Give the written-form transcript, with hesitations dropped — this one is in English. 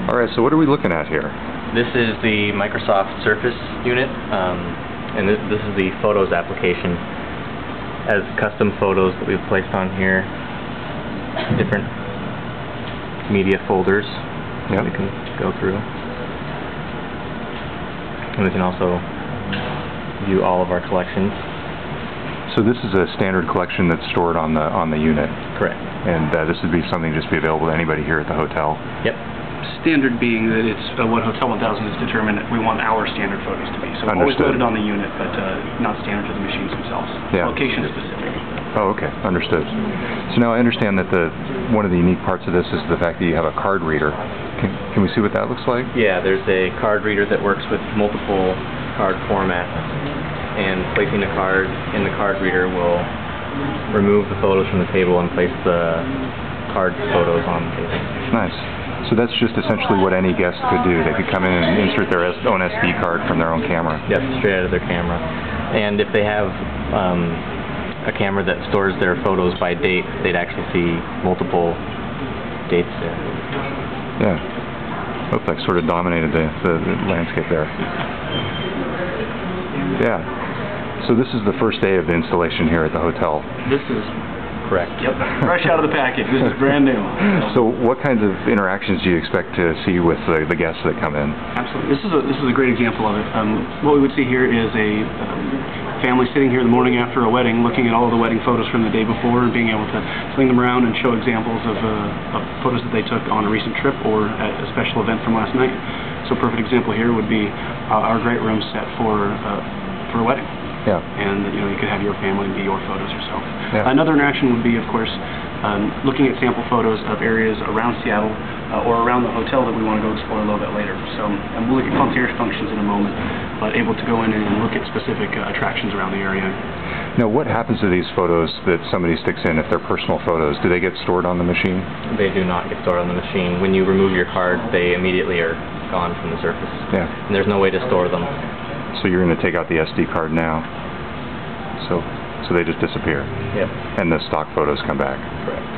Alright, so what are we looking at here? This is the Microsoft Surface unit, and this is the Photos application. As custom photos that we've placed on here, different media folders that we can go through. And we can also view all of our collections. So this is a standard collection that's stored on the unit? Correct. And this would be something just be available to anybody here at the hotel? Yep. Standard being that it's what Hotel 1000 has determined we want our standard photos to be. So always loaded on the unit, but not standard to the machines themselves. Yeah. Location specific. Oh, okay. Understood. So now I understand that one of the unique parts of this is the fact that you have a card reader. Can we see what that looks like? Yeah, there's a card reader that works with multiple card formats, and placing a card in the card reader will remove the photos from the table and place the card photos on the table. Nice. So that's just essentially what any guest could do. They could come in and insert their own SD card from their own camera. Yep, straight out of their camera. And if they have a camera that stores their photos by date, they'd actually see multiple dates there. Yeah. Looks like sort of dominated the landscape there. Yeah. So this is the first day of the installation here at the hotel. This is correct. Yep. Fresh out of the package. This is brand new. So what kinds of interactions do you expect to see with the guests that come in? Absolutely. This is a great example of it. What we would see here is a family sitting here the morning after a wedding, looking at all of the wedding photos from the day before and being able to fling them around and show examples of photos that they took on a recent trip or at a special event from last night. So a perfect example here would be our great room set for a wedding. Yeah. And you could have your family be your photos yourself. Yeah. Another interaction would be, of course, looking at sample photos of areas around Seattle or around the hotel that we want to go explore a little bit later. So we'll look at concierge functions in a moment, but able to go in and look at specific attractions around the area. Now, what happens to these photos that somebody sticks in if they're personal photos? Do they get stored on the machine? They do not get stored on the machine. When you remove your card, they immediately are gone from the surface. Yeah. And there's no way to store them. So you're going to take out the SD card now. So they just disappear. Yep. And the stock photos come back. Correct.